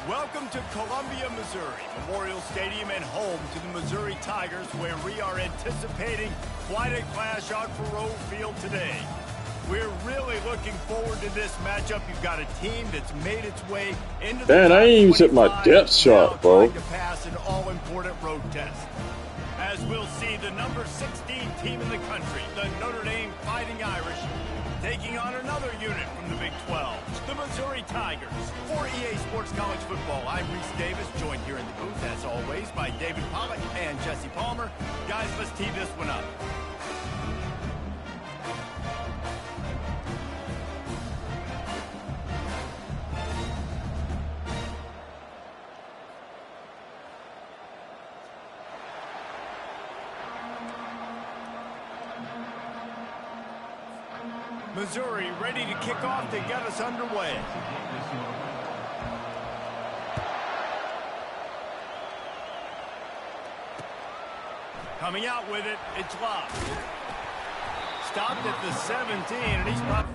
Welcome to Columbia, Missouri, Memorial Stadium and home to the Missouri Tigers, where we are anticipating quite a clash on Faroe Field today. We're really looking forward to this matchup. You've got a team that's made its way into the Man, I ain't even hit my depth chart, bro. to pass an all-important road test. As we'll see, the number 16 team in the country, the Notre Dame Fighting Irish, taking on another unit from the Big 12, the Missouri Tigers. For EA Sports College Football, I'm Reese Davis, joined here in the booth, as always, by David Pollack and Jesse Palmer. Guys, let's tee this one up. Missouri ready to kick off to get us underway. Coming out with it, it's Love. Stopped at the 17, and he's probably...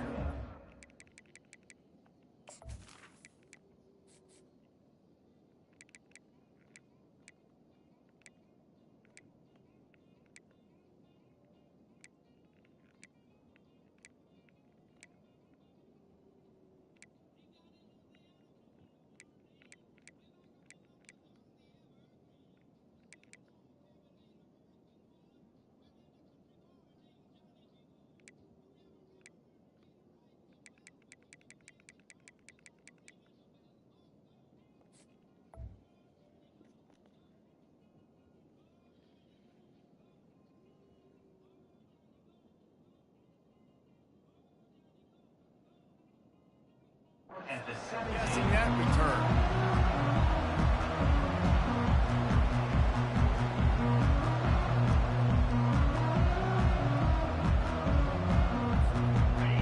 Guessing that return.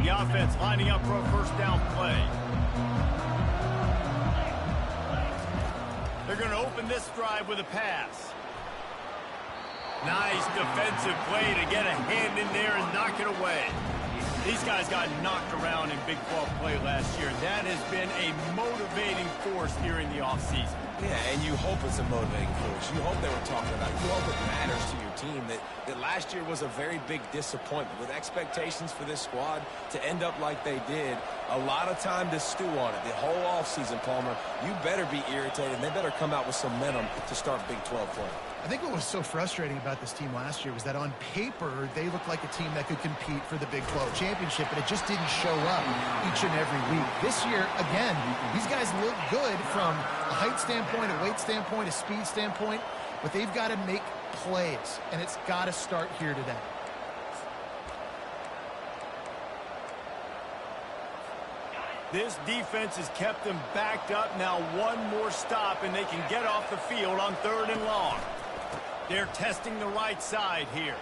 The offense lining up for a first down play. They're going to open this drive with a pass. Nice defensive play to get a hand in there and knock it away. These guys got knocked around in Big 12 play last year. That has been a motivating force here in the offseason. Yeah, and you hope it's a motivating force. You hope they were talking about it. You hope it matters to your team that last year was a very big disappointment. With expectations for this squad to end up like they did, a lot of time to stew on it. The whole offseason, Palmer, you better be irritated. They better come out with some momentum to start Big 12 play. I think what was so frustrating about this team last year was that on paper, they looked like a team that could compete for the Big 12 championship, but it just didn't show up each and every week. This year, again, these guys look good from a height standpoint, a weight standpoint, a speed standpoint, but they've got to make plays, and it's got to start here today. This defense has kept them backed up. Now one more stop, and they can get off the field on 3rd and long. They're testing the right side here.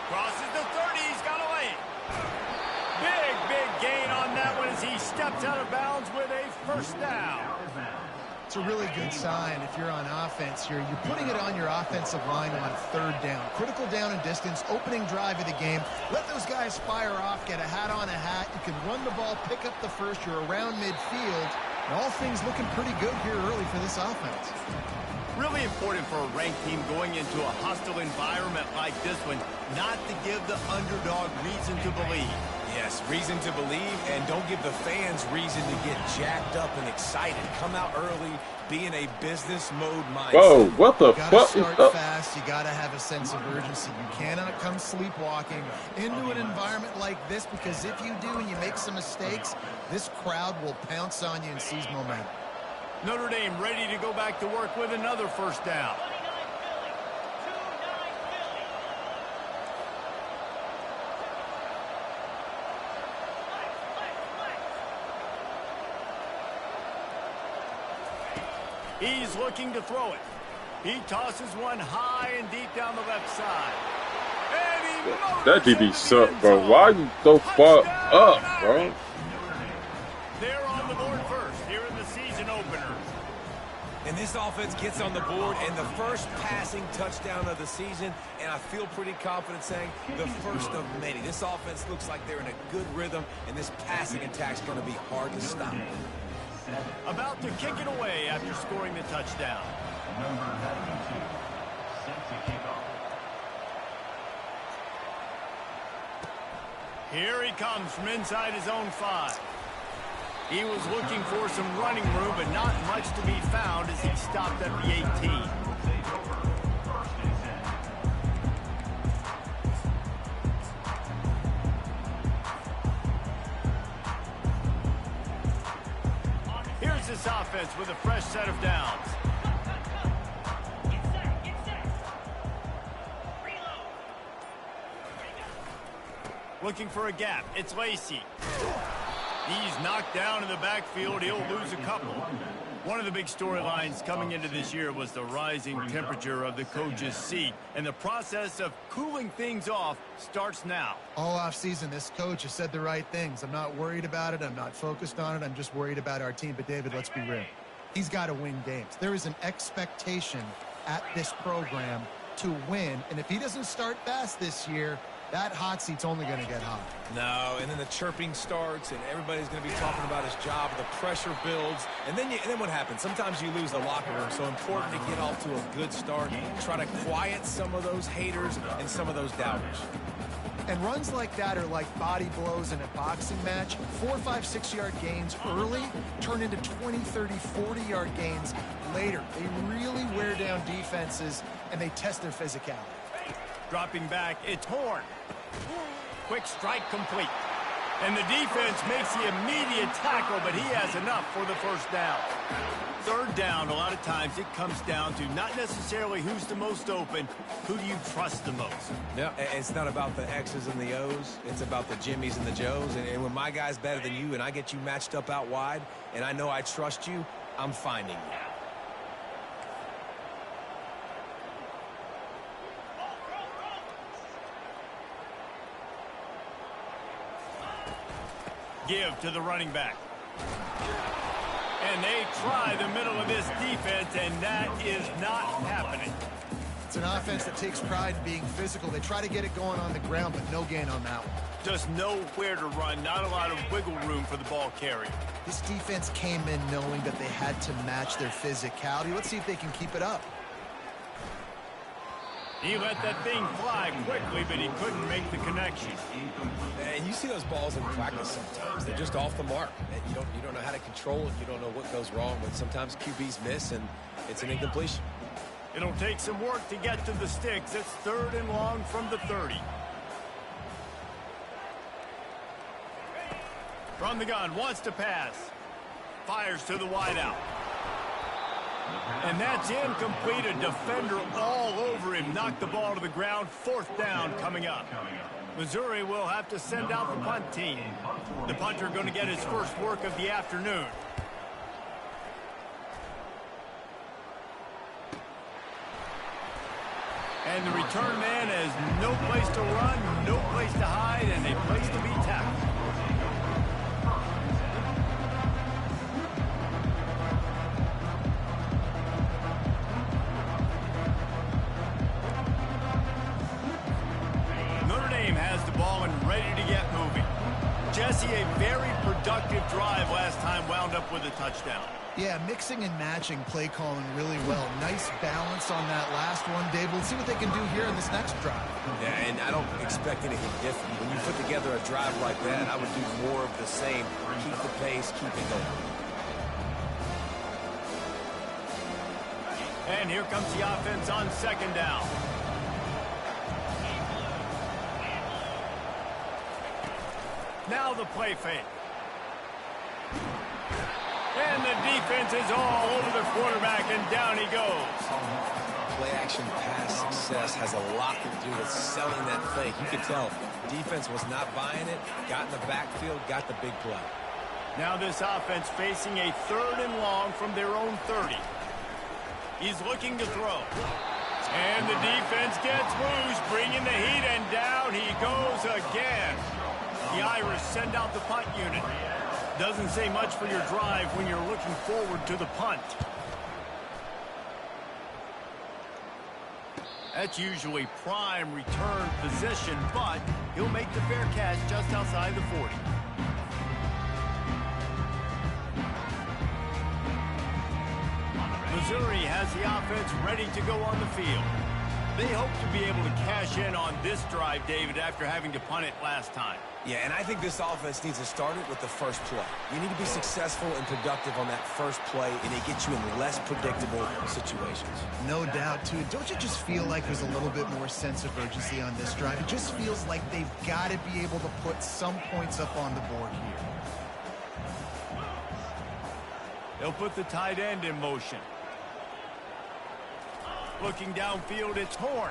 Crosses the 30. He's got a lane. Big gain on that one as he steps out of bounds with a first down. It's a really good sign if you're on offense here. You're putting it on your offensive line on 3rd down. Critical down and distance, opening drive of the game. Let those guys fire off, get a hat on a hat. You can run the ball, pick up the first. You're around midfield. And all things looking pretty good here early for this offense. Really important for a ranked team going into a hostile environment like this one, not to give the underdog reason to believe. Yes, reason to believe, and don't give the fans reason to get jacked up and excited. Come out early, be in a business mode mindset. Whoa, what the fuck is start up? fast. You got to have a sense of urgency. You cannot come sleepwalking into an environment like this, because if you do and you make some mistakes, this crowd will pounce on you and seize momentum. Notre Dame ready to go back to work with another first down. He's looking to throw it. He tosses one high and deep down the left side. That DB sucked, bro. Why you so far up, bro? They're on the board first here in the season opener. And this offense gets on the board, and the first passing touchdown of the season, and I feel pretty confident saying the first of many. This offense looks like they're in a good rhythm, and this passing attack's going to be hard to stop. About to kick it away after scoring the touchdown. Number 92, set to kick off. Here he comes from inside his own 5. He was looking for some running room, but not much to be found as he stopped at the 18. Here's this offense with a fresh set of downs. Looking for a gap. It's Lacey. He's knocked down in the backfield. He'll lose a couple. One of the big storylines coming into this year was the rising temperature of the coach's seat. And the process of cooling things off starts now. All offseason, this coach has said the right things. I'm not worried about it. I'm not focused on it. I'm just worried about our team. But, David, let's be real. He's got to win games. There is an expectation at this program to win. And if he doesn't start fast this year, that hot seat's only going to get hot. No, and then the chirping starts, and everybody's going to be talking about his job. The pressure builds, and then what happens? Sometimes you lose the locker room. So important to get off to a good start. Try to quiet some of those haters and some of those doubters. And runs like that are like body blows in a boxing match. 4, 5, 6-yard gains early turn into 20, 30, 40-yard gains later. They really wear down defenses, and they test their physicality. Dropping back, it's Horn. Quick strike complete. And the defense makes the immediate tackle, but he has enough for the first down. Third down, a lot of times it comes down to not necessarily who's the most open, who do you trust the most? Yeah, it's not about the X's and the O's. It's about the Jimmys and the Joes. And when my guy's better than you and I get you matched up out wide and I know I trust you, I'm finding you. Give to the running back. And they try the middle of this defense, and that is not happening. It's an offense that takes pride in being physical. They try to get it going on the ground, but no gain on that one. Just nowhere to run, not a lot of wiggle room for the ball carrier. This defense came in knowing that they had to match their physicality. Let's see if they can keep it up. He let that thing fly quickly, but he couldn't make the connection. And you see those balls in practice sometimes. They're just off the mark. And you don't know how to control it. You don't know what goes wrong. But sometimes QBs miss, and it's an incompletion. It'll take some work to get to the sticks. It's 3rd and long from the 30. From the gun, wants to pass. Fires to the wideout. And that's incomplete. A defender all over him. Knocked the ball to the ground. 4th down coming up. Missouri will have to send out the punt team. The punter going to get his first work of the afternoon. And the return man has no place to run, no place to hide, and a place to be tackled. Jesse, a very productive drive last time, wound up with a touchdown. Yeah, mixing and matching play calling really well. Nice balance on that last one, Dave. We'll see what they can do here in this next drive. Yeah, and I don't expect anything different. When you put together a drive like that, I would do more of the same. Keep the pace, keep it going. And here comes the offense on 2nd down. Now the play fake. And the defense is all over the quarterback, and down he goes. Play-action pass success has a lot to do with selling that fake. You can tell defense was not buying it, got in the backfield, got the big play. Now this offense facing a 3rd and long from their own 30. He's looking to throw. And the defense gets loose, bringing the heat, and down he goes again. The Irish send out the punt unit. Doesn't say much for your drive when you're looking forward to the punt. That's usually prime return position, but he'll make the fair catch just outside the 40. Missouri has the offense ready to go on the field. They hope to be able to cash in on this drive, David, after having to punt it last time. Yeah, and I think this offense needs to start it with the first play. You need to be successful and productive on that first play, and it gets you in less predictable situations. No doubt, too. Don't you just feel like there's a little bit more sense of urgency on this drive? It just feels like they've got to be able to put some points up on the board here. They'll put the tight end in motion. Looking downfield, it's Horn.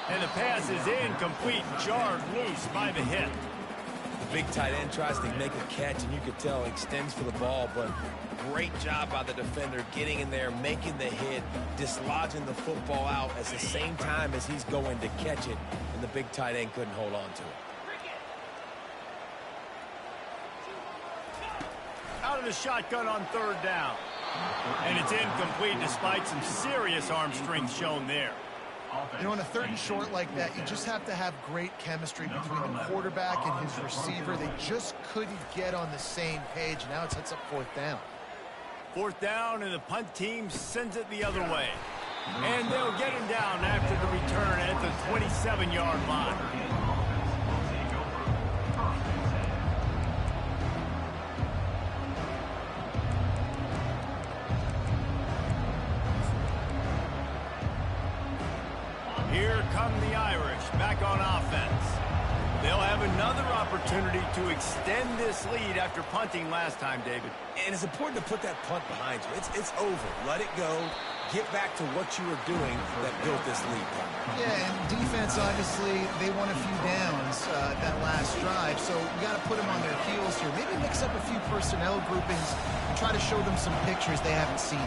And the pass is incomplete, jarred loose by the hip. The big tight end tries to make a catch, and you could tell extends for the ball, but great job by the defender getting in there, making the hit, dislodging the football out at the same time as he's going to catch it, and the big tight end couldn't hold on to it. Out of the shotgun on third down. And it's incomplete despite some serious arm strength shown there. You know, on a third and short like that, you just have to have great chemistry between the quarterback and his receiver. They just couldn't get on the same page. Now it sets up fourth down. Fourth down, and the punt team sends it the other way. And they'll get him down after the return at the 27-yard line. Here come the Irish back on offense. They'll have another opportunity to extend this lead after punting last time, David. And it's important to put that punt behind you. It's over. Let it go. Get back to what you were doing that built this lead. Yeah, and defense, obviously, they won a few downs that last drive, so we got to put them on their heels here. Maybe mix up a few personnel groupings and try to show them some pictures they haven't seen.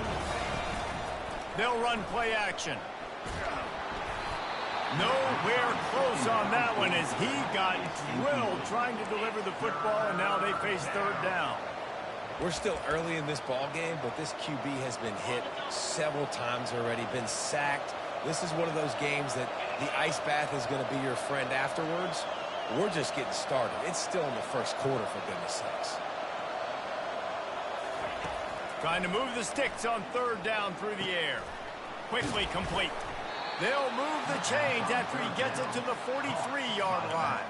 They'll run play action. Nowhere close on that one as he got drilled trying to deliver the football, and now they face third down. We're still early in this ball game, but this QB has been hit several times already, been sacked. This is one of those games that the ice bath is going to be your friend afterwards. We're just getting started. It's still in the first quarter, for goodness sakes. Trying to move the sticks on third down through the air. Quickly complete. They'll move the chains after he gets it to the 43-yard line.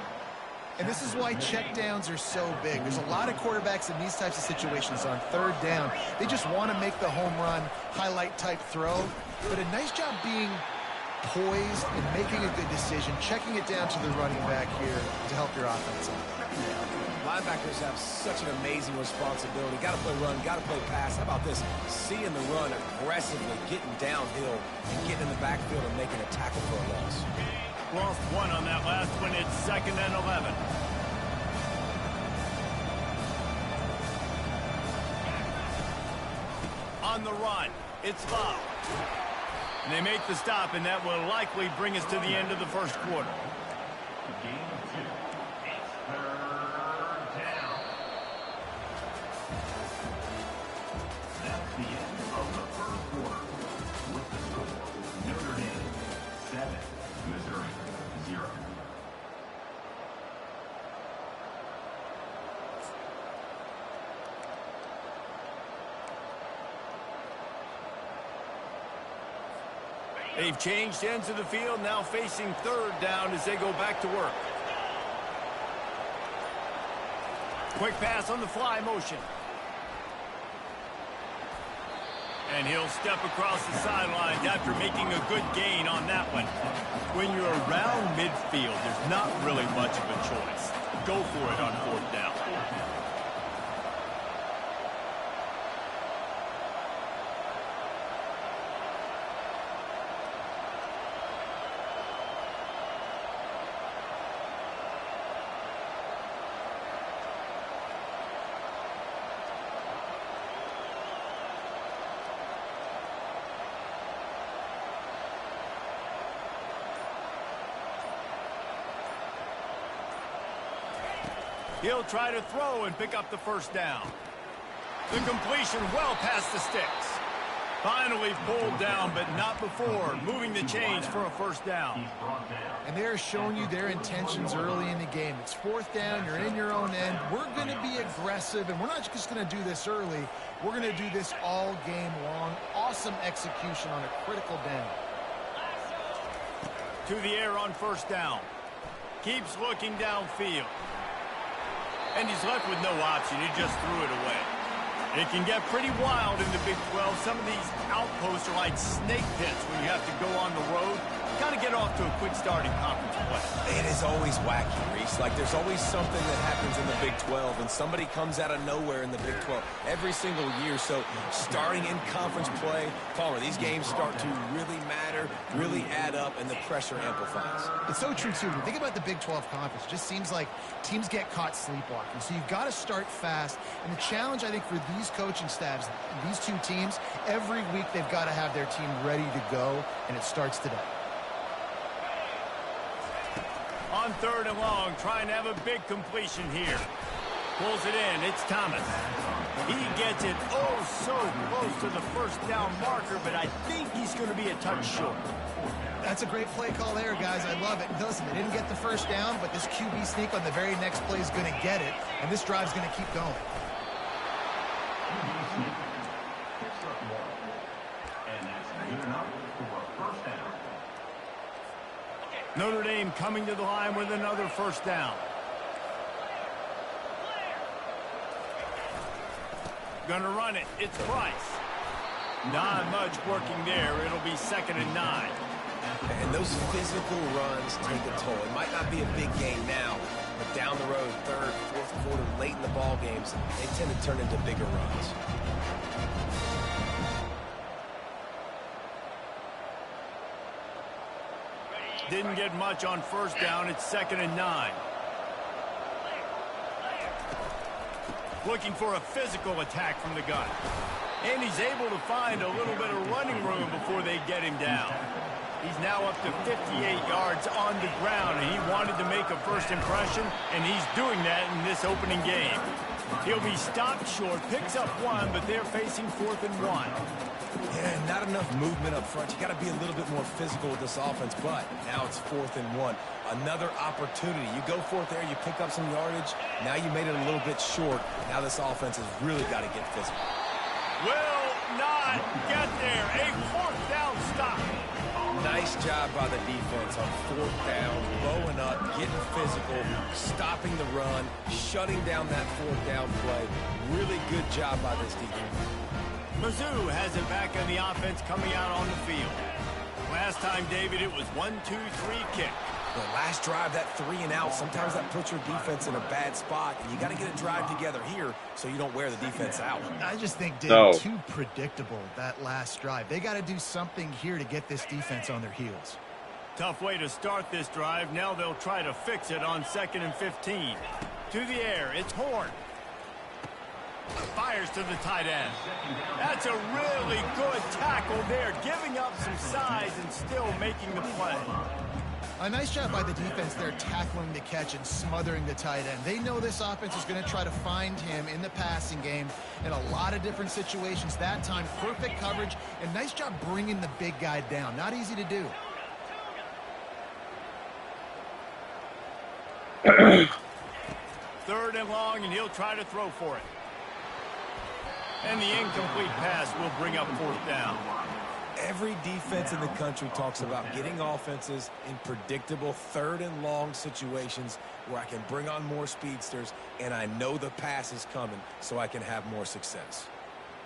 And this is why checkdowns are so big. There's a lot of quarterbacks in these types of situations on third down. They just want to make the home run, highlight-type throw. But a nice job being poised and making a good decision, checking it down to the running back here to help your offense out. Linebackers have such an amazing responsibility. Got to play run, got to play pass. How about this? Seeing the run aggressively, getting downhill, and getting in the backfield and making a tackle for a loss. Lost one on that last one. It's 2nd and 11. On the run, it's Love. And they make the stop, and that will likely bring us to the end of the first quarter. They've changed ends of the field, now facing third down as they go back to work. Quick pass on the fly motion. And he'll step across the sidelines after making a good gain on that one. When you're around midfield, there's not really much of a choice. Go for it on fourth down. He'll try to throw and pick up the first down. The completion well past the sticks. Finally pulled down, but not before moving the chains for a first down. And they're showing you their intentions early in the game. It's fourth down. You're in your own end. We're going to be aggressive, and we're not just going to do this early. We're going to do this all game long. Awesome execution on a critical down. To the air on first down. Keeps looking downfield. And he's left with no option. He just threw it away. It can get pretty wild in the Big 12. Some of these outposts are like snake pits when you have to go on the road. Got to get off to a quick start in conference play. It is always wacky, Reese. Like, there's always something that happens in the Big 12, and somebody comes out of nowhere in the Big 12 every single year. So, starting in conference play, Palmer, these games start to really matter, really add up, and the pressure amplifies. It's so true, too. When you think about the Big 12 conference, it just seems like teams get caught sleepwalking. So, you've got to start fast. And the challenge, I think, for these coaching staffs, these two teams, every week they've got to have their team ready to go, and it starts today. On third and long, trying to have a big completion here. Pulls it in. It's Thomas. He gets it so close to the first down marker, but I think he's going to be a touch short. That's a great play call there, guys. I love it. Listen, they didn't get the first down, but this QB sneak on the very next play is going to get it, and this drive's going to keep going. Notre Dame coming to the line with another first down. Gonna run it. It's Price. Not much working there. It'll be 2nd and 9. And those physical runs take a toll. It might not be a big game now, but down the road, third, fourth quarter, late in the ball games, they tend to turn into bigger runs. Didn't get much on first down. It's 2nd and 9. Looking for a physical attack from the gun. And he's able to find a little bit of running room before they get him down. He's now up to 58 yards on the ground, and he wanted to make a first impression, and he's doing that in this opening game. He'll be stopped short, picks up 1, but they're facing 4th and 1. Yeah, not enough movement up front. You got to be a little bit more physical with this offense, but now it's 4th and 1. Another opportunity. You go for it there, you pick up some yardage. Now you made it a little bit short. Now this offense has really got to get physical. Will not get there. A 4th down stop. Nice job by the defense on 4th down, blowing up, getting physical, stopping the run, shutting down that 4th down play. Really good job by this defense. Mizzou has it back on the offense coming out on the field. Last time, David, it was 1-2-3 kick. The last drive, that 3 and out, sometimes that puts your defense in a bad spot, and you got to get a drive together here so you don't wear the defense out. I just think, too predictable, that last drive. They got to do something here to get this defense on their heels. Tough way to start this drive. Now they'll try to fix it on 2nd and 15. To the air, it's Horn. Fires to the tight end. That's a really good tackle there, giving up some size and still making the play. A nice job by the defense there, tackling the catch and smothering the tight end. They know this offense is going to try to find him in the passing game in a lot of different situations. That time, perfect coverage, and nice job bringing the big guy down. Not easy to do. Third and long, and he'll try to throw for it. And the incomplete pass will bring up 4th down. Every defense in the country talks about getting offenses in predictable 3rd and long situations where I can bring on more speedsters and I know the pass is coming so I can have more success.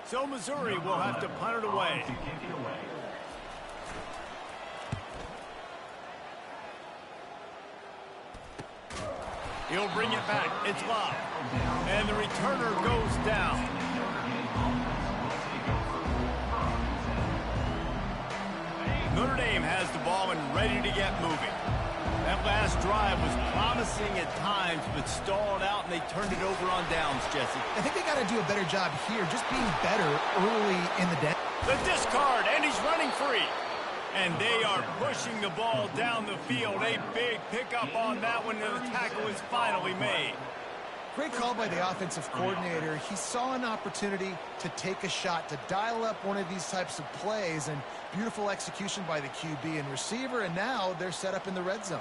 So Missouri will have to punt it away. He'll bring it back. It's Love. And the returner goes down. Notre Dame has the ball and ready to get moving. That last drive was promising at times, but stalled out, and they turned it over on downs, Jesse. I think they got to do a better job here, just being better early in the day. The discard, and he's running free. And they are pushing the ball down the field. A big pickup on that one, and the tackle is finally made. Great call by the offensive coordinator. He saw an opportunity to take a shot, to dial up one of these types of plays, and beautiful execution by the QB and receiver, and now they're set up in the red zone.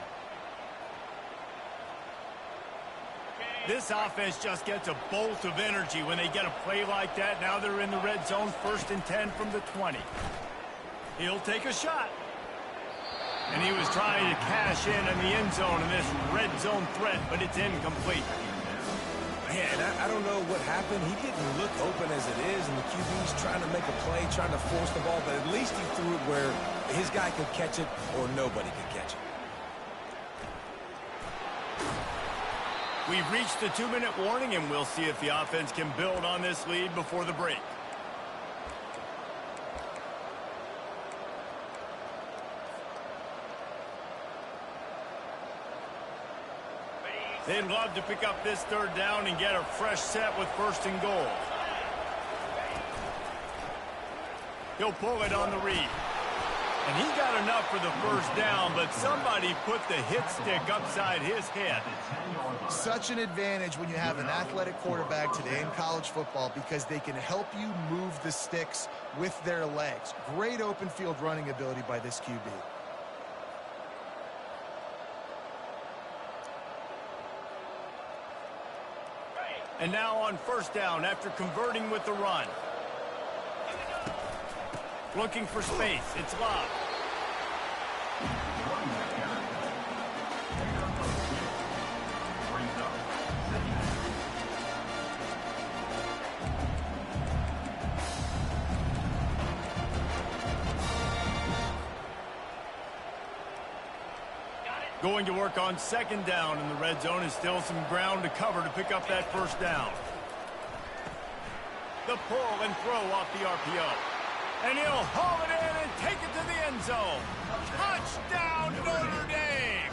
This offense just gets a bolt of energy when they get a play like that. Now they're in the red zone, 1st and 10 from the 20. He'll take a shot. And he was trying to cash in the end zone in this red zone threat, but it's incomplete. Man, I don't know what happened. He didn't look open as it is, and the QB's trying to make a play, trying to force the ball, but at least he threw it where his guy could catch it or nobody could catch it. We've reached the 2-minute warning, and we'll see if the offense can build on this lead before the break. They'd love to pick up this 3rd down and get a fresh set with 1st and goal. He'll pull it on the read. And he got enough for the 1st down, but somebody put the hit stick upside his head. Such an advantage when you have an athletic quarterback today in college football because they can help you move the sticks with their legs. Great open field running ability by this QB. And now on 1st down after converting with the run. Looking for space. It's Love. Going to work on 2nd down in the red zone, and still some ground to cover to pick up that 1st down. The pull and throw off the RPO. And he'll haul it in and take it to the end zone. Touchdown, Notre Dame!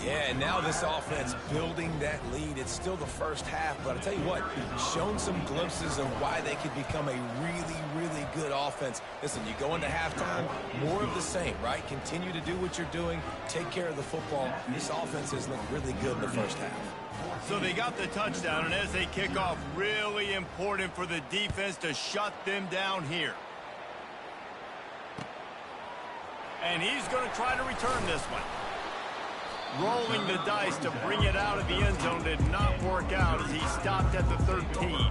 Yeah, and now this offense building that lead. It's still the 1st half, but I'll tell you what, shown some glimpses of why they could become a really, really good offense. Listen, you go into halftime, more of the same, right? Continue to do what you're doing, take care of the football. This offense has looked really good in the 1st half. So they got the touchdown, and as they kick off, really important for the defense to shut them down here. And he's going to try to return this one. Rolling the dice to bring it out of the end zone did not work out as he stopped at the 13.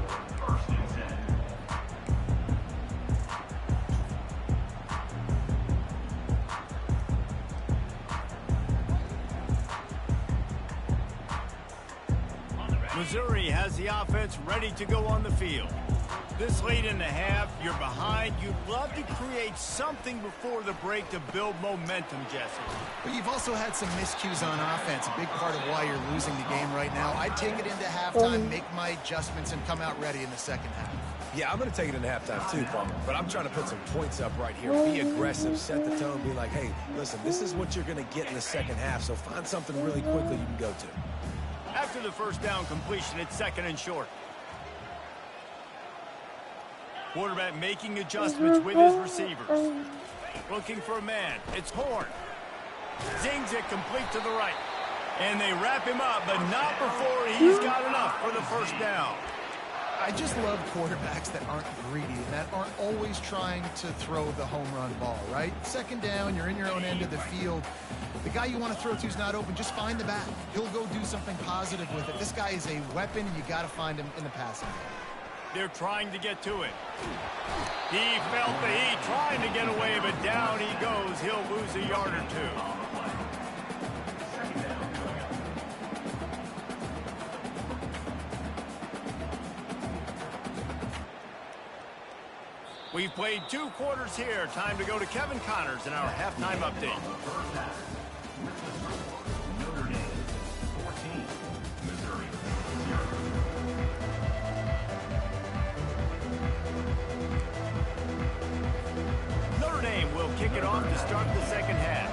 Missouri has the offense ready to go on the field. This late in the half, you're behind. You'd love to create something before the break to build momentum, Jesse. But you've also had some miscues on offense, a big part of why you're losing the game right now. I'd take it into halftime, make my adjustments, and come out ready in the 2nd half. Yeah, I'm going to take it into halftime too, Palmer. But I'm trying to put some points up right here. Be aggressive, set the tone, be like, hey, listen, this is what you're going to get in the 2nd half, so find something really quickly you can go to. After the 1st down completion, it's 2nd and short. Quarterback making adjustments with his receivers. Looking for a man. It's Horn. Zings it complete to the right. And they wrap him up, but not before he's got enough for the 1st down. I just love quarterbacks that aren't greedy and that aren't always trying to throw the home run ball, right? 2nd down, you're in your own end of the field. The guy you want to throw to is not open. Just find the back. He'll go do something positive with it. This guy is a weapon, and you got to find him in the passing game. They're trying to get to it. He felt the heat, trying to get away, but down he goes. He'll lose a yard or two. We've played 2 quarters here. Time to go to Kevin Connors in our halftime update. Notre Dame 14, Missouri 0. Notre Dame will kick it off to start the 2nd half.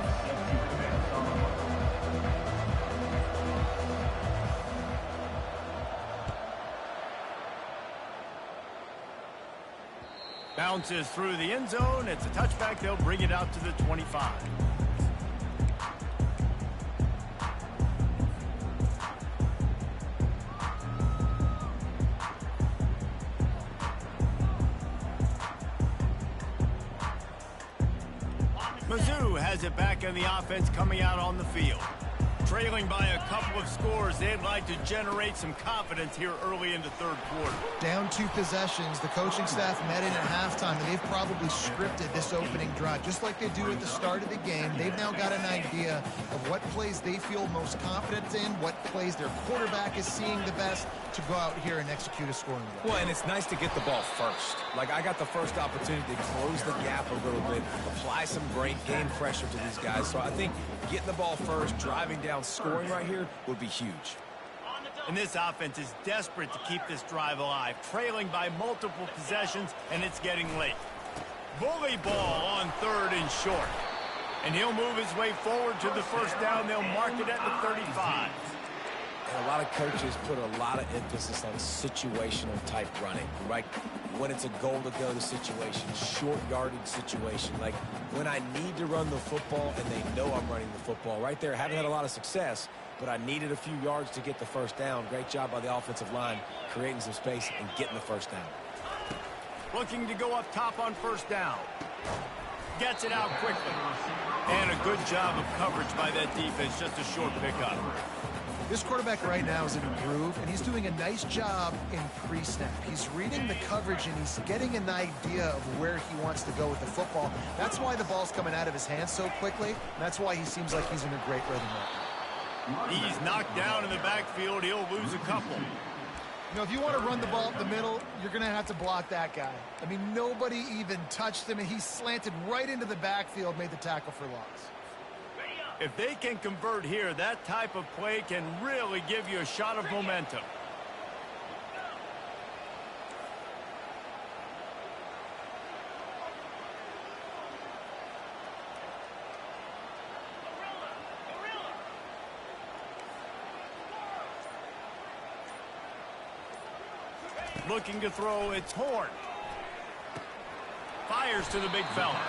Bounces through the end zone. It's a touchback. They'll bring it out to the 25. Mizzou has it back in the offense coming out on the field. Trailing by a couple of scores, they'd like to generate some confidence here early in the third quarter. Down 2 possessions, the coaching staff met in at halftime, and they've probably scripted this opening drive. Just like they do at the start of the game, they've now got an idea of what plays they feel most confident in, what plays their quarterback is seeing the best to go out here and execute a scoring drive. Well, and it's nice to get the ball first. Like, I got the first opportunity to close the gap a little bit, apply some great game pressure to these guys. So I think getting the ball first, driving down, scoring right here would be huge. And this offense is desperate to keep this drive alive, trailing by multiple possessions, and it's getting late. Bully ball on 3rd and short. And he'll move his way forward to the first down. They'll mark it at the 35. And a lot of coaches put a lot of emphasis on situational type running, right? When it's a goal-to-go situation, short yardage situation, like when I need to run the football and they know I'm running the football. Right there, haven't had a lot of success, but I needed a few yards to get the first down. Great job by the offensive line, creating some space and getting the first down. Looking to go up top on first down. Gets it out quickly. And a good job of coverage by that defense, just a short pickup. This quarterback right now is in a groove, and he's doing a nice job in pre-snap. He's reading the coverage, and he's getting an idea of where he wants to go with the football. That's why the ball's coming out of his hands so quickly, and that's why he seems like he's in a great rhythm right now. He's knocked down in the backfield. He'll lose a couple. You know, if you want to run the ball up the middle, you're going to have to block that guy. I mean, nobody even touched him, and he slanted right into the backfield, made the tackle for loss. If they can convert here, that type of play can really give you a shot of momentum. Looking to throw, it's Horn. Fires to the big fella.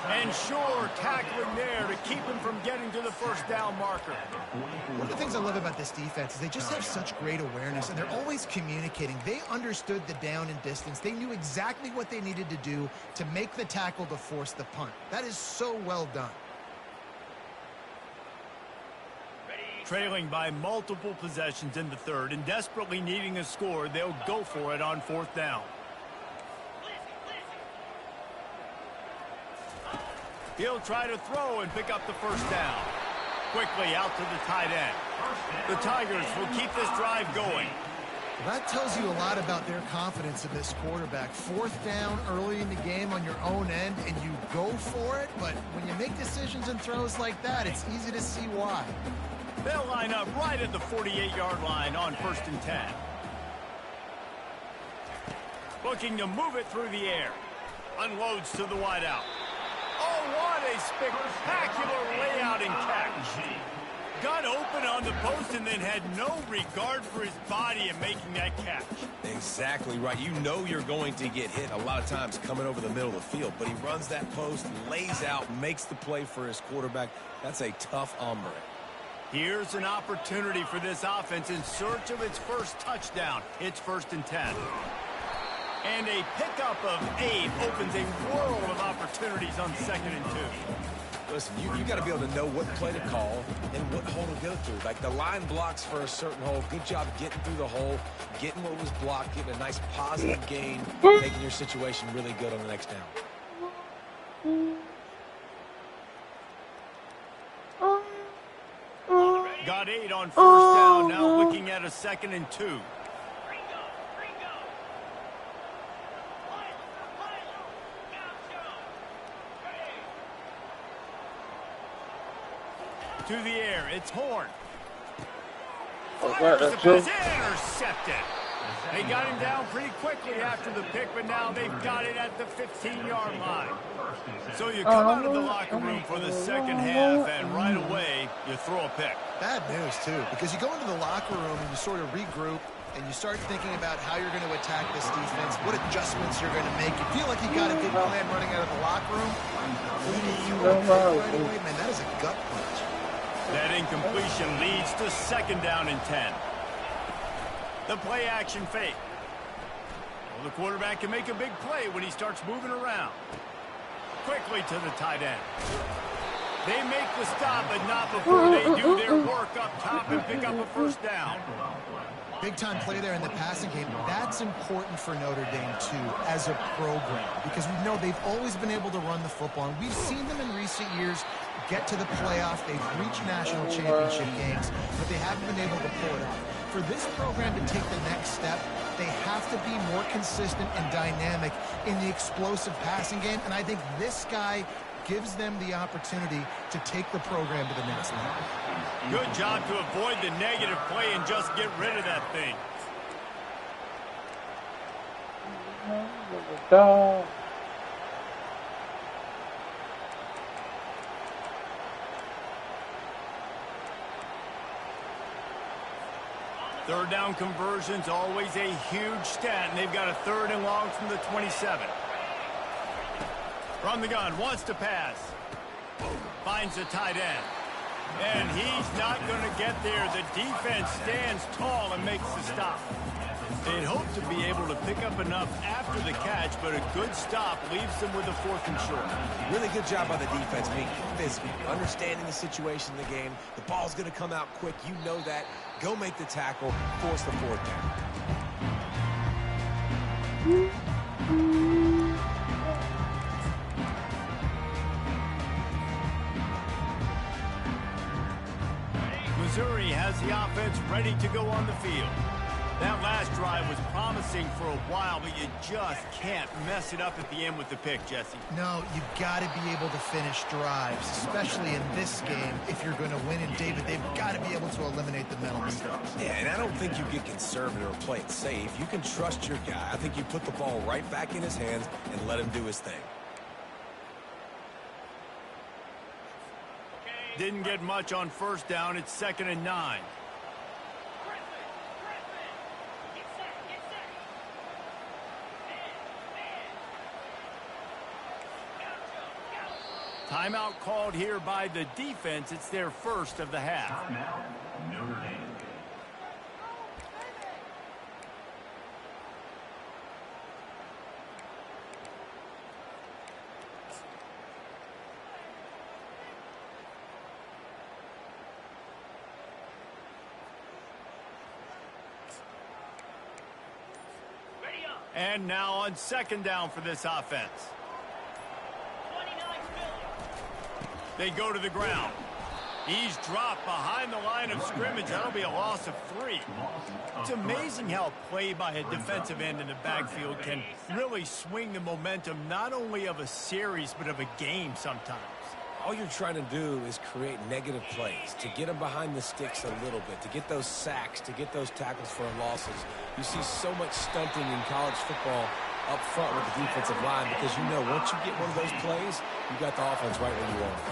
And sure, tackling there to keep him from getting to the first down marker. One of the things I love about this defense is they just have such great awareness, and they're always communicating. They understood the down and distance. They knew exactly what they needed to do to make the tackle to force the punt. That is so well done. Trailing by multiple possessions in the third and desperately needing a score, they'll go for it on fourth down. He'll try to throw and pick up the first down. Quickly out to the tight end. The Tigers will keep this drive going. That tells you a lot about their confidence in this quarterback. Fourth down early in the game on your own end, and you go for it. But when you make decisions and throws like that, it's easy to see why. They'll line up right at the 48-yard line on 1st and 10. Looking to move it through the air. Unloads to the wideout. Oh, what a spectacular layout and catch. Got open on the post and then had no regard for his body in making that catch. Exactly right. You know you're going to get hit a lot of times coming over the middle of the field, but he runs that post, lays out, makes the play for his quarterback. That's a tough hombre. Here's an opportunity for this offense in search of its first touchdown. It's 1st and 10. And a pickup of 8 opens a world of opportunities on 2nd and 2. Listen, you got to be able to know what play to call and what hole to go through. Like the line blocks for a certain hole. Good job getting through the hole, getting what was blocked, getting a nice positive gain, making your situation really good on the next down. Got 8 on 1st down, now looking at a 2nd and 2. To the air, it's Horn. Fires the pass, intercepted. They got him down pretty quickly after the pick, but now they've got it at the 15-yard line. So you come out of the locker room for the second half, and right away, you throw a pick. Bad news, too, because you go into the locker room and you sort of regroup, and you start thinking about how you're going to attack this defense, what adjustments you're going to make. You feel like you got a good plan running out of the locker room. When you throw a pick right away, man, that is a gut punch. That incompletion leads to 2nd down and 10. The play action fake. Well, the quarterback can make a big play when he starts moving around. quickly to the tight end. They make the stop, but not before they do their work up top and pick up a first down. Big-time play there in the passing game. That's important for Notre Dame, too, as a program, because we know they've always been able to run the football, and we've seen them in recent years get to the playoff. They've reached national championship games, but they haven't been able to pull it off. For this program to take the next step, they have to be more consistent and dynamic in the explosive passing game, and I think this guy gives them the opportunity to take the program to the next level. Good job to avoid the negative play and just get rid of that thing. Third down conversion's always a huge stat, and they've got a 3rd and long from the 27. From the gun, wants to pass. Finds the tight end. And he's not going to get there. The defense stands tall and makes the stop. They'd hope to be able to pick up enough after the catch, but a good stop leaves them with a 4th and short. Really good job by the defense being physical, understanding the situation in the game. The ball's going to come out quick. You know that. Go make the tackle, force the 4th down. Missouri has the offense ready to go on the field. That last drive was promising for a while, but you just can't mess it up at the end with the pick, Jesse. No, you've got to be able to finish drives, especially in this game. If you're going to win, and David, they've got to be able to eliminate the mental mistakes. Yeah, and I don't think you get conservative or play it safe. You can trust your guy. I think you put the ball right back in his hands and let him do his thing. Didn't get much on 1st down. It's 2nd and 9. Timeout called here by the defense. It's their 1st of the half. Timeout, Notre Dame. And now on 2nd down for this offense. They go to the ground. He's dropped behind the line of scrimmage. That'll be a loss of 3. It's amazing how play by a defensive end in the backfield can really swing the momentum not only of a series but of a game sometimes. All you're trying to do is create negative plays, to get them behind the sticks a little bit, to get those sacks, to get those tackles for losses. You see so much stunting in college football up front with the defensive line because you know once you get one of those plays, you got the offense right where you want it.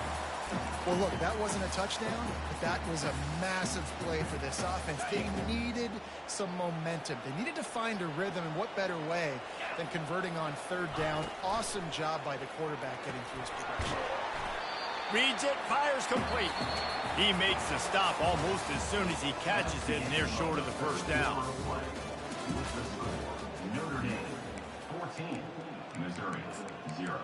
Well, look, that wasn't a touchdown, but that was a massive play for this offense. They needed some momentum. They needed to find a rhythm, and what better way than converting on 3rd down. Awesome job by the quarterback getting through his progression. Reads it, fires complete. He makes the stop almost as soon as he catches it, and they're short of the 1st down. Notre Dame 14, Missouri 0.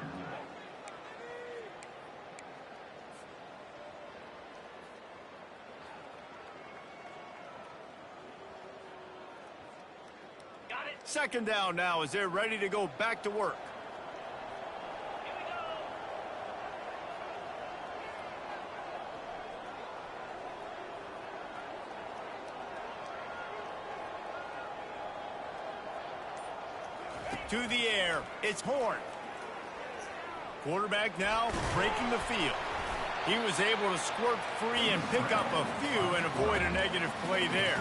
Got it. 2nd down now as they're ready to go back to work. To the air, it's Horn. Quarterback now breaking the field. He was able to squirt free and pick up a few and avoid a negative play there.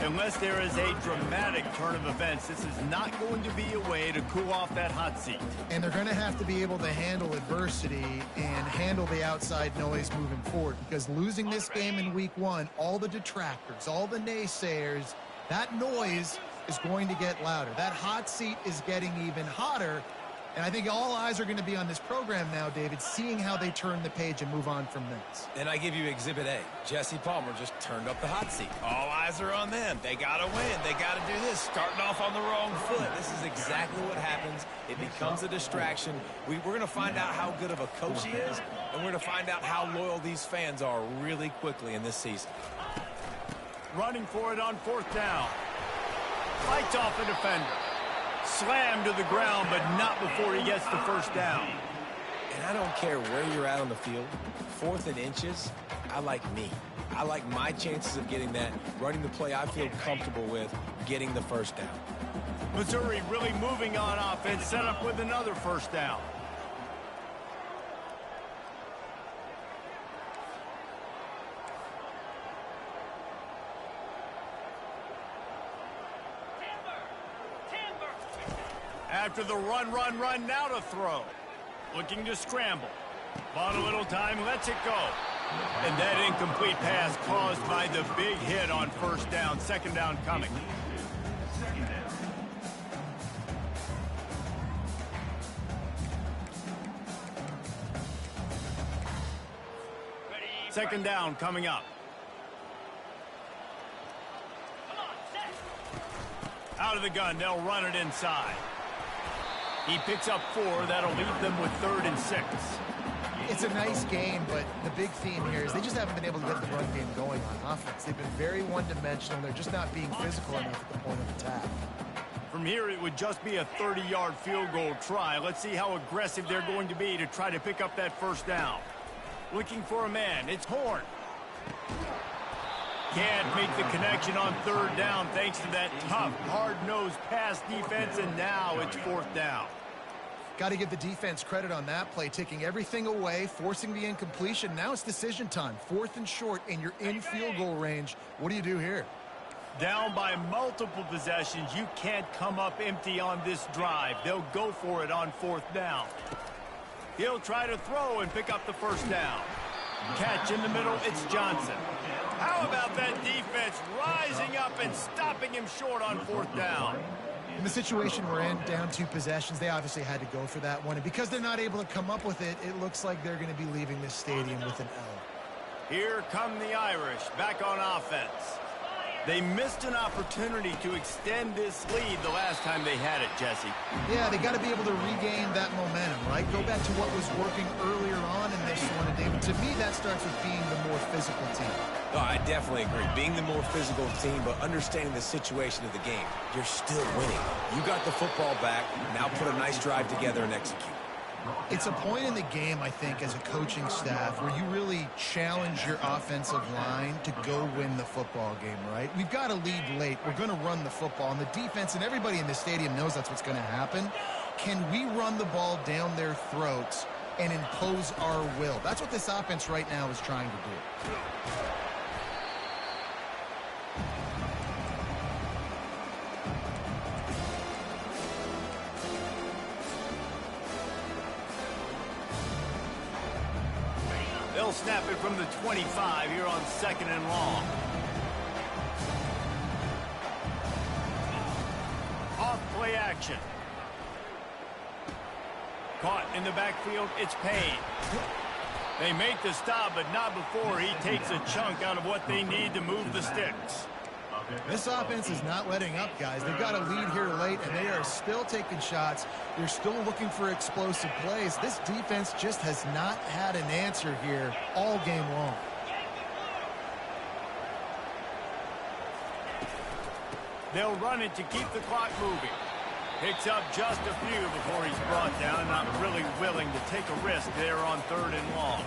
Unless there is a dramatic turn of events, this is not going to be a way to cool off that hot seat. And they're going to have to be able to handle adversity and handle the outside noise moving forward, because losing this game in week 1, all the detractors, all the naysayers, that noise is going to get louder. That hot seat is getting even hotter, And I think all eyes are going to be on this program now, David, seeing how they turn the page and move on from this. And I give you Exhibit A. Jesse Palmer just turned up the hot seat. All eyes are on them. They got to win. They got to do this. Starting off on the wrong foot. This is exactly what happens. It becomes a distraction. We're going to find out how good of a coach he is, and we're going to find out how loyal these fans are really quickly in this season. Running for it on 4th down. Fights off a defender. Slammed to the ground, but not before he gets the first down. And I don't care where you're at on the field, 4th and inches, I like me. I like my chances of getting that, running the play I feel comfortable with, getting the first down. Missouri really moving on offense, set up with another first down. After the run, now to throw. Looking to scramble. Bought a little time, lets it go. And that incomplete pass caused by the big hit on 1st down. 2nd down coming. Second down coming up. Out of the gun, they'll run it inside. He picks up 4. That'll leave them with 3rd and 6. It's a nice game, but the big theme here is they just haven't been able to get the run game going on offense. They've been very one-dimensional. They're just not being physical enough at the point of attack. From here, it would just be a 30-yard field goal try. Let's see how aggressive they're going to be to try to pick up that 1st down. Looking for a man. It's Horn. Can't make the connection on 3rd down thanks to that tough, hard-nosed pass defense, and now it's 4th down. Got to give the defense credit on that play, taking everything away, forcing the incompletion. Now it's decision time. 4th and short, and you're in field goal range. What do you do here? Down by multiple possessions. You can't come up empty on this drive. They'll go for it on 4th down. He'll try to throw and pick up the 1st down. Catch in the middle, it's Johnson. How about that defense rising up and stopping him short on 4th down? In the situation we're in, down 2 possessions, they obviously had to go for that one. And because they're not able to come up with it, it looks like they're going to be leaving this stadium with an L. Here come the Irish, back on offense. They missed an opportunity to extend this lead the last time they had it, Jesse. Yeah, they got to be able to regain that momentum, right? Go back to what was working earlier on in this one. And David, to me, that starts with being the more physical team. No, I definitely agree. Being the more physical team, but understanding the situation of the game. You're still winning. You got the football back. Now put a nice drive together and execute. It's a point in the game, I think, as a coaching staff where you really challenge your offensive line to go win the football game, right? We've got to lead late. We're going to run the football. And the defense and everybody in the stadium knows that's what's going to happen. Can we run the ball down their throats and impose our will? That's what this offense right now is trying to do. They'll snap it from the 25 here on 2nd and long. Off play action. Caught in the backfield, it's Payne. They make the stop, but not before he takes a chunk out of what they need to move the sticks. This offense is not letting up, guys. They've got a lead here late, and they are still taking shots. They're still looking for explosive plays. This defense just has not had an answer here all game long. They'll run it to keep the clock moving. Picks up just a few before he's brought down. Not really willing to take a risk there on 3rd and long.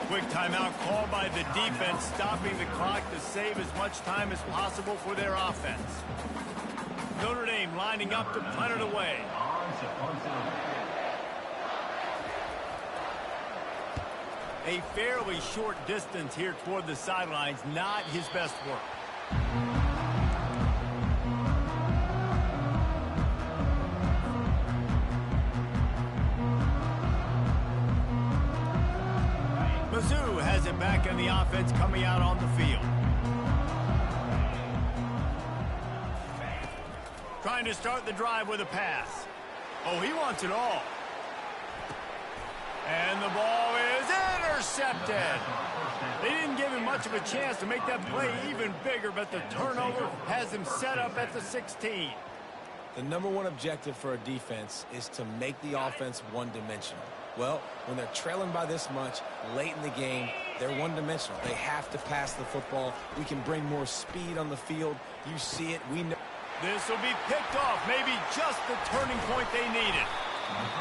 Quick timeout called by the defense, stopping the clock to save as much time as possible for their offense. Notre Dame lining up to punt it away. A fairly short distance here toward the sidelines, not his best work. Mizzou has it back in the offense coming out on the field. Trying to start the drive with a pass. Oh, he wants it all. And the ball is intercepted. They didn't give him much of a chance to make that play even bigger, but the turnover has him set up at the 16. The number one objective for a defense is to make the offense one-dimensional. Well, when they're trailing by this much late in the game, they're one-dimensional. They have to pass the football. We can bring more speed on the field. You see it. We know. This will be picked off, maybe just the turning point they needed.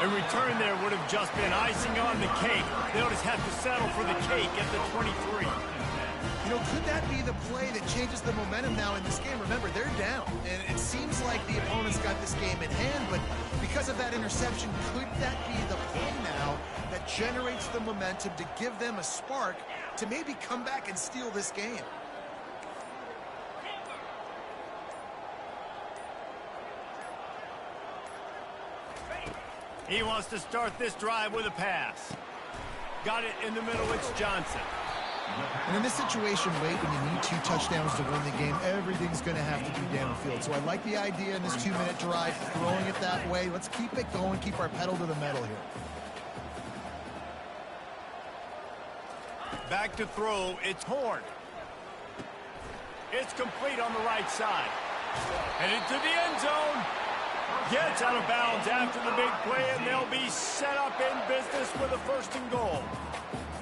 A return there would have just been icing on the cake. They'll just have to settle for the cake at the 23. You know, could that be the play that changes the momentum now in this game? Remember, they're down, and it seems like the opponent's got this game in hand, but because of that interception, could that be the play now that generates the momentum to give them a spark to maybe come back and steal this game? He wants to start this drive with a pass. Got it in the middle, it's Johnson. And in this situation, late when you need 2 touchdowns to win the game, everything's going to have to be downfield. So I like the idea in this 2-minute drive, throwing it that way. Let's keep it going, keep our pedal to the metal here. Back to throw, it's Horn. It's complete on the right side. Headed to the end zone. Gets out of bounds after the big play, and they'll be set up in business with a 1st and goal.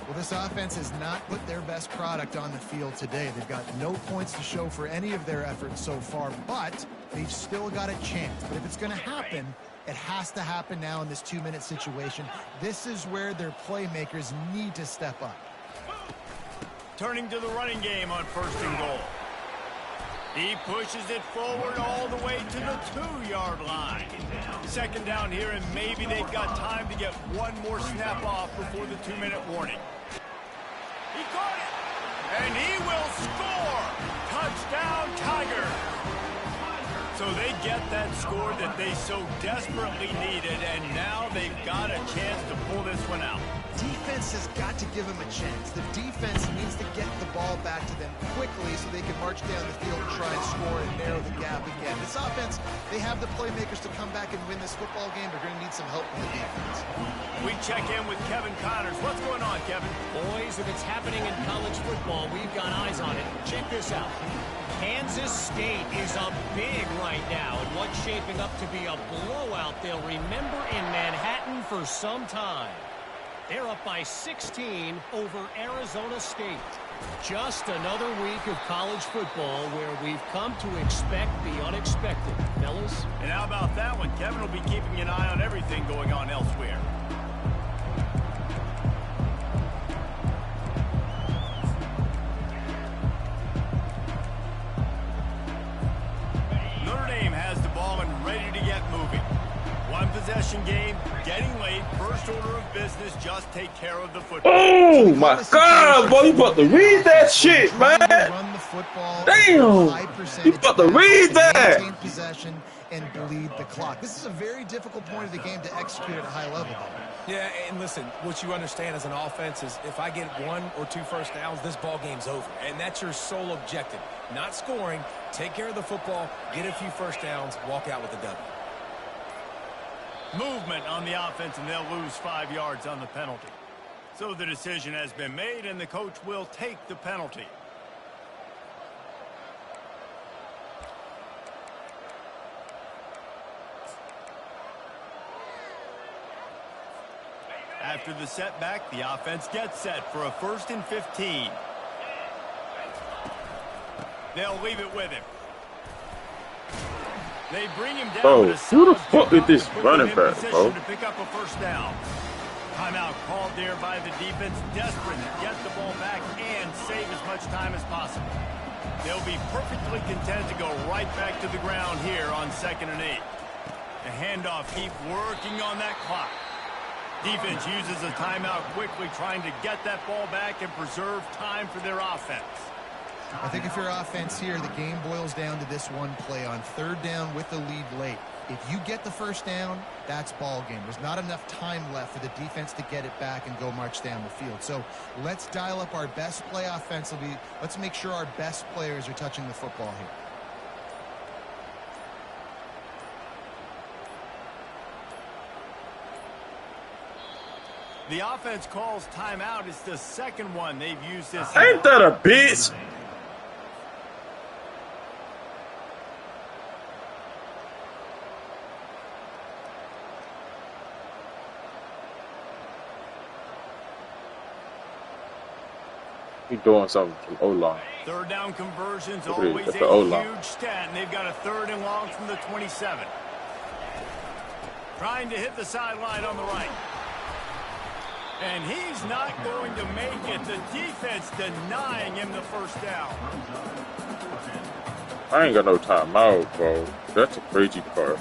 Well, this offense has not put their best product on the field today. They've got no points to show for any of their efforts so far, but they've still got a chance. But if it's going to happen, it has to happen now in this 2-minute situation. This is where their playmakers need to step up. Turning to the running game on 1st and goal. He pushes it forward all the way to the 2-yard line. 2nd down here, and maybe they've got time to get one more snap off before the 2-minute warning. He caught it, and he will score. Touchdown, Tigers. So they get that score that they so desperately needed, and now they've got a chance to pull this one out. Defense has got to give them a chance. The defense needs to get the ball back to them quickly so they can march down the field and try and score and narrow the gap again. This offense, they have the playmakers to come back and win this football game. They're going to need some help from the defense. We check in with Kevin Connors. What's going on, Kevin? Boys, if it's happening in college football, we've got eyes on it. Check this out. Kansas State is up big right now in what's shaping up to be a blowout they'll remember in Manhattan for some time. They're up by 16 over Arizona State. Just another week of college football where we've come to expect the unexpected, fellas. And how about that one? Kevin will be keeping an eye on everything going on elsewhere. Notre Dame has the ball and ready to get moving. One possession game, getting late, first order of business, just take care of the football. Oh my God, boy, you about to read that shit, man. Run the football. Damn, you about to read that. Maintain possession and bleed the clock. This is a very difficult point of the game to execute at a high level, though. Yeah, and listen, what you understand as an offense is if I get 1 or 2 first downs, this ball game's over. And that's your sole objective. Not scoring, take care of the football, get a few first downs, walk out with a W. Movement on the offense, and they'll lose 5 yards on the penalty. So the decision has been made, and the coach will take the penalty. After the setback, the offense gets set for a 1st and 15. They'll leave it with him. They bring him down. Bro, who the fuck is this running back, bro? To pick up a 1st down. Timeout called there by the defense, desperate to get the ball back and save as much time as possible. They'll be perfectly content to go right back to the ground here on 2nd and 8. The handoff keep working on that clock. Defense uses a timeout quickly, trying to get that ball back and preserve time for their offense. I think if you're offense here, the game boils down to this one play on 3rd down with the lead late. If you get the 1st down, that's ball game. There's not enough time left for the defense to get it back and go march down the field. So let's dial up our best play offensively. Let's make sure our best players are touching the football here. The offense calls timeout. It's the second one they've used this. Ain't that a bitch? He doing something from O-line. Third down conversions, Look at it, always at the a O-line. huge stat, and they've got a 3rd and long from the 27. Trying to hit the sideline on the right. And he's not going to make it. The defense denying him the first down. I ain't got no timeout, bro. That's a crazy part.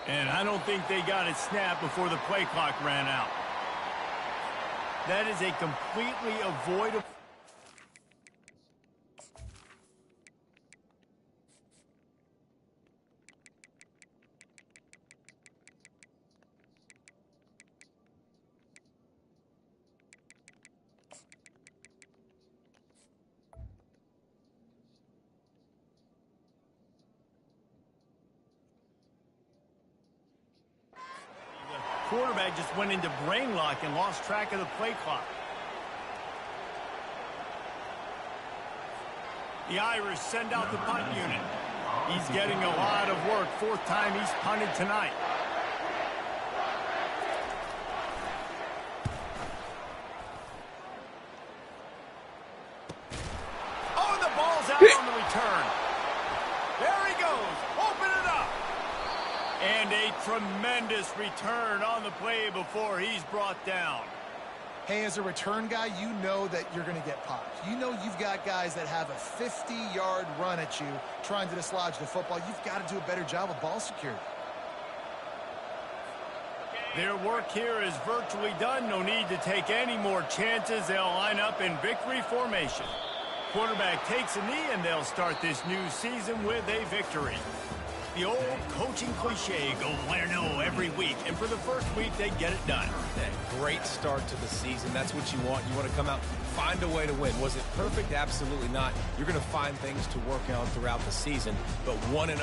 And I don't think they got it snapped before the play clock ran out. That is a completely avoidable. Quarterback just went into brain lock and lost track of the play clock. The Irish send out the punt unit. He's getting a lot of work. 4th time he's punted tonight. Oh, and the ball's out on the return. There he goes. Open it up. And a tremendous return on the play before he's brought down. Hey, as a return guy, you know that you're going to get popped. You know you've got guys that have a 50-yard run at you trying to dislodge the football. You've got to do a better job of ball security. Their work here is virtually done. No need to take any more chances. They'll line up in victory formation. Quarterback takes a knee, and they'll start this new season with a victory. The old coaching cliche, go win or no every week. And for the first week, they get it done. That great start to the season. That's what you want. You want to come out, find a way to win. Was it perfect? Absolutely not. You're going to find things to work on throughout the season. But 1-0,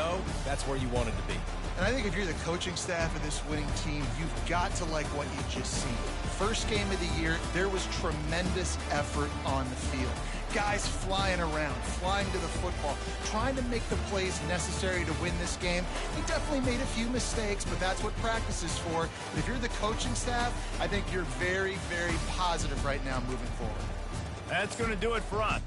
that's where you wanted to be. And I think if you're the coaching staff of this winning team, you've got to like what you just seen. First game of the year, there was tremendous effort on the field. Guys flying around, flying to the football, trying to make the plays necessary to win this game. He definitely made a few mistakes, but that's what practice is for. But if you're the coaching staff, I think you're very, very positive right now moving forward. That's going to do it for us.